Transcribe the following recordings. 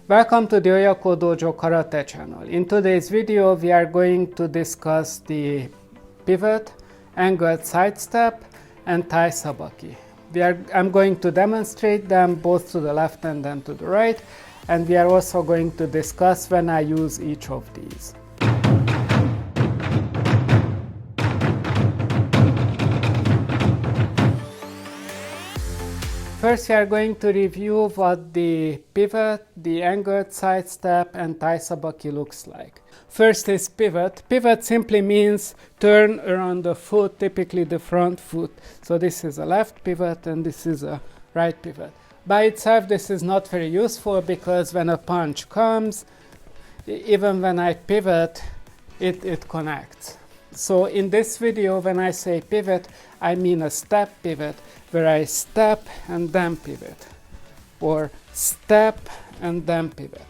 Welcome to the Oyako Dojo Karate channel. In today's video we are going to discuss the pivot, angled sidestep and Tai Sabaki. I'm going to demonstrate them both to the left and then to the right, and we are also going to discuss when I use each of these. First, we are going to review what the pivot, the angled sidestep, and Tai Sabaki looks like. First is pivot. Pivot simply means turn around the foot, typically the front foot. So this is a left pivot and this is a right pivot. By itself, this is not very useful because when a punch comes, even when I pivot, it connects. So in this video, when I say pivot, I mean a step pivot, where I step and then pivot, or step and then pivot.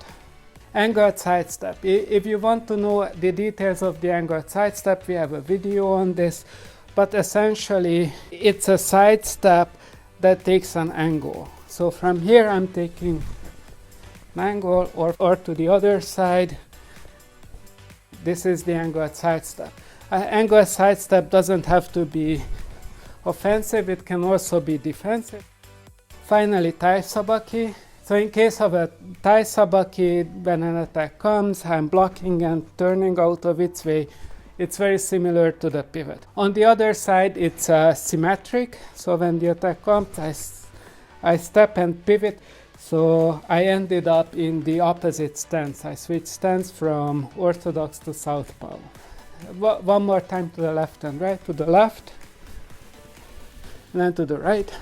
Angled sidestep. If you want to know the details of the angled sidestep, we have a video on this, but essentially it's a sidestep that takes an angle. So from here I'm taking an angle, or to the other side. This is the angled sidestep. Angled sidestep doesn't have to be offensive, it can also be defensive. Finally, Tai Sabaki. So in case of a Tai Sabaki, when an attack comes, I'm blocking and turning out of its way. It's very similar to the pivot. On the other side, it's symmetric. So when the attack comes, I step and pivot. So I ended up in the opposite stance. I switched stance from orthodox to southpaw. One more time to the left and right. To the left, and then to the right.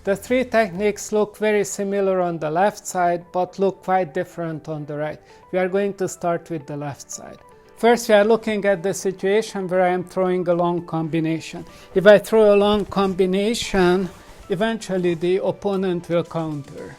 The three techniques look very similar on the left side, but look quite different on the right. We are going to start with the left side. First, we are looking at the situation where I am throwing a long combination. If I throw a long combination, eventually the opponent will counter.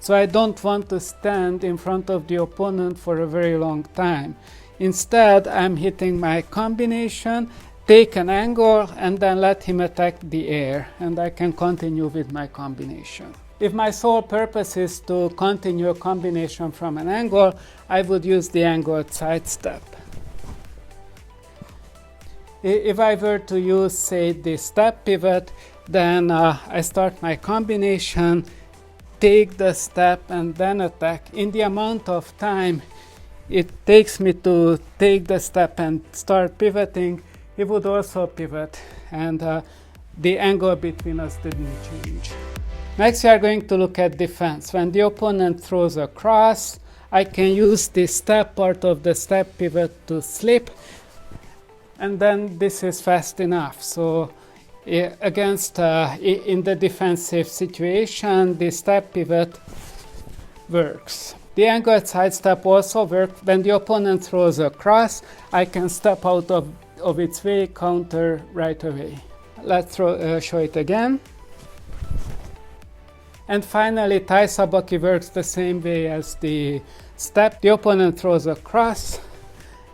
So I don't want to stand in front of the opponent for a very long time. Instead, I'm hitting my combination, take an angle, and then let him attack the air, and I can continue with my combination. If my sole purpose is to continue a combination from an angle, I would use the angled sidestep. If I were to use, say, the step pivot, then I start my combination, take the step, and then attack. In the amount of time it takes me to take the step and start pivoting, he would also pivot, and the angle between us didn't change. Next, we are going to look at defense. When the opponent throws a cross, I can use the step part of the step pivot to slip, and then this is fast enough. So against in the defensive situation, the step pivot works. The angled sidestep also works. When the opponent throws a cross, I can step out of its way, counter right away. Let's show it again. And finally, Tai Sabaki works the same way as the step. The opponent throws a cross,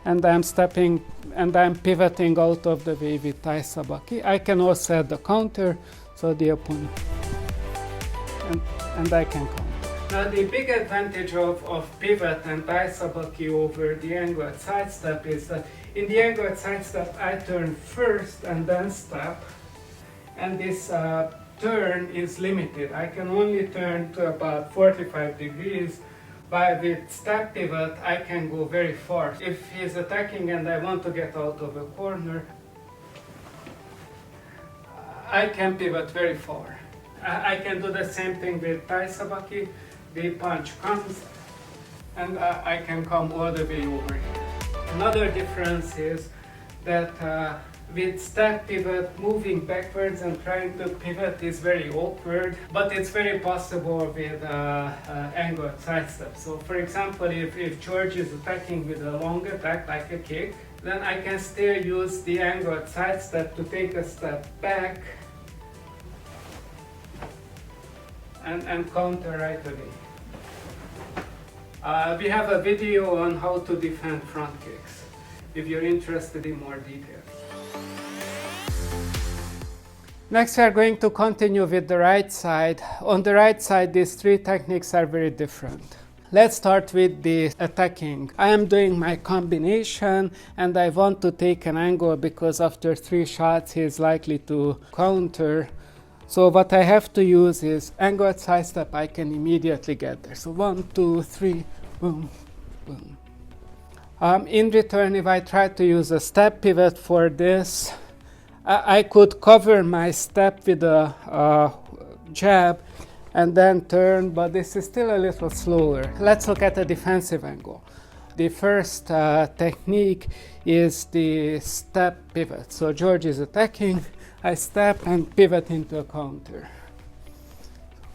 and I'm stepping and I'm pivoting out of the way with Tai Sabaki. I can also add the counter, so the opponent, and I can counter. Now the big advantage of pivot and Tai Sabaki over the angled sidestep is that in the angled sidestep I turn first and then step, and this turn is limited. I can only turn to about 45 degrees, while with step pivot I can go very far. If he's attacking and I want to get out of a corner, I can pivot very far. I can do the same thing with Tai Sabaki. The punch comes and I can come all the way over here. Another difference is that with step pivot, moving backwards and trying to pivot is very awkward, but it's very possible with angled sidestep. So for example, if George is attacking with a long attack like a kick, then I can still use the angled sidestep to take a step back and counter right away. We have a video on how to defend front kicks, if you're interested in more detail. Next, we are going to continue with the right side. On the right side, these three techniques are very different. Let's start with the attacking. I am doing my combination and I want to take an angle because after 3 shots he is likely to counter. So what I have to use is angled side step. I can immediately get there. So 1, 2, 3, boom, boom. In return, if I try to use a step pivot for this, I could cover my step with a jab and then turn, but this is still a little slower. Let's look at a defensive angle. The first technique is the step pivot. So George is attacking, I step and pivot into a counter.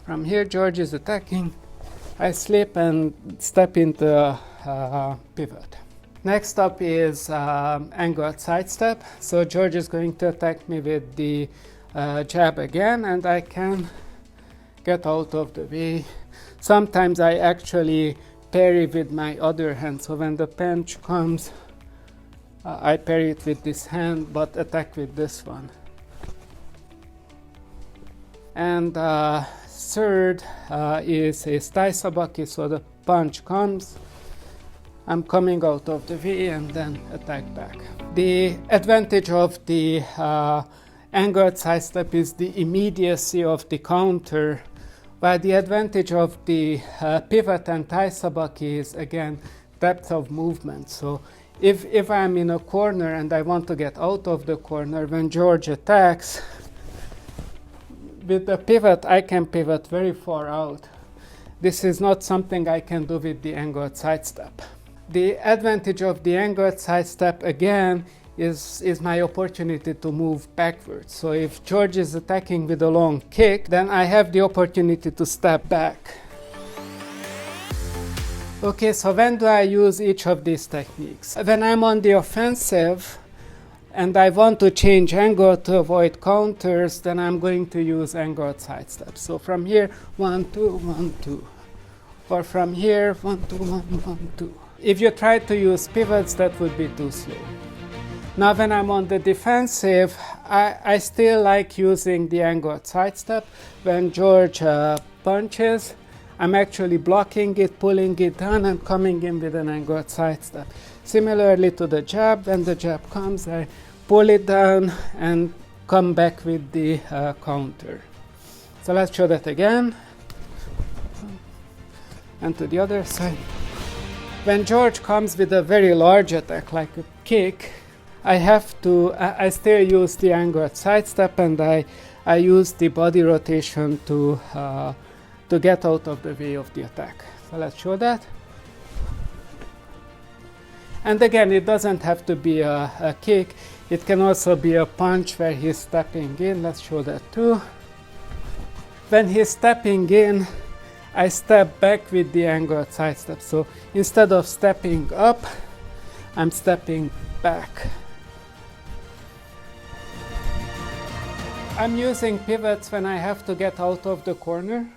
From here, George is attacking, I slip and step into a pivot. Next up is angled side step. So George is going to attack me with the jab again, and I can get out of the way. Sometimes I actually parry with my other hand. So when the punch comes, I parry it with this hand, but attack with this one. And third is a Tai Sabaki. So the punch comes, I'm coming out of the way and then attack back. The advantage of the angled side step is the immediacy of the counter, while the advantage of the pivot and Tai Sabaki is again depth of movement. So if I'm in a corner and I want to get out of the corner, when George attacks, with the pivot I can pivot very far out. This is not something I can do with the angled side step. The advantage of the angled side step again is my opportunity to move backwards. So if George is attacking with a long kick, then I have the opportunity to step back. Okay, so when do I use each of these techniques? When I'm on the offensive and I want to change angle to avoid counters, then I'm going to use angled side step. So from here, 1, 2, 1, 2. Or from here, 1, 2, 1, 1, 2. If you try to use pivots, that would be too slow. Now when I'm on the defensive, I still like using the angled side step. When George punches, I'm actually blocking it, pulling it down and coming in with an angled side step. Similarly to the jab, when the jab comes, I pull it down and come back with the counter. So let's show that again. And to the other side. When George comes with a very large attack, like a kick, I still use the angled side step and I use the body rotation to get out of the way of the attack. So let's show that. And again, it doesn't have to be a kick. It can also be a punch where he's stepping in. Let's show that too. When he's stepping in, I step back with the angled side step. So instead of stepping up, I'm stepping back. I'm using pivots when I have to get out of the corner.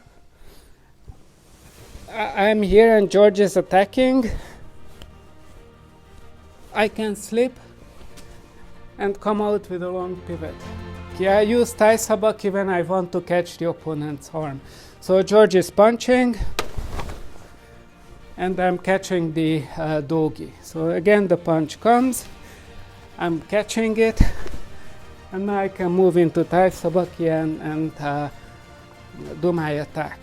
I'm here and George is attacking. I can slip and come out with a long pivot. Okay, I use Tai Sabaki when I want to catch the opponent's arm. So George is punching and I'm catching the dogi. So again the punch comes, I'm catching it, and now I can move into Tai Sabaki and do my attack.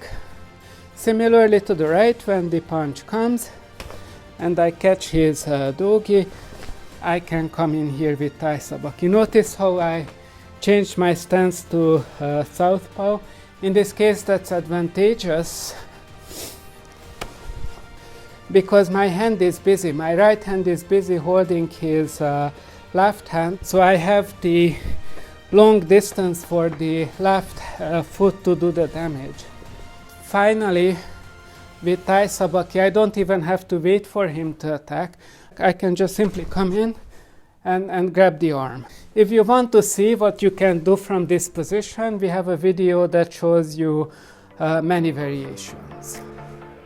Similarly to the right, when the punch comes and I catch his dogi, I can come in here with Tai Sabaki. Notice how I changed my stance to southpaw. In this case, that's advantageous because my hand is busy. My right hand is busy holding his left hand, so I have the long distance for the left foot to do the damage. Finally, with Tai Sabaki, I don't even have to wait for him to attack. I can just simply come in and grab the arm. If you want to see what you can do from this position, we have a video that shows you many variations.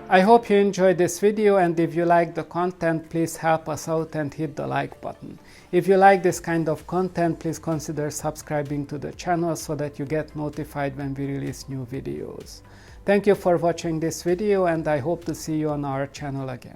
I hope you enjoyed this video, and if you like the content, please help us out and hit the like button. If you like this kind of content, please consider subscribing to the channel so that you get notified when we release new videos. Thank you for watching this video, and I hope to see you on our channel again.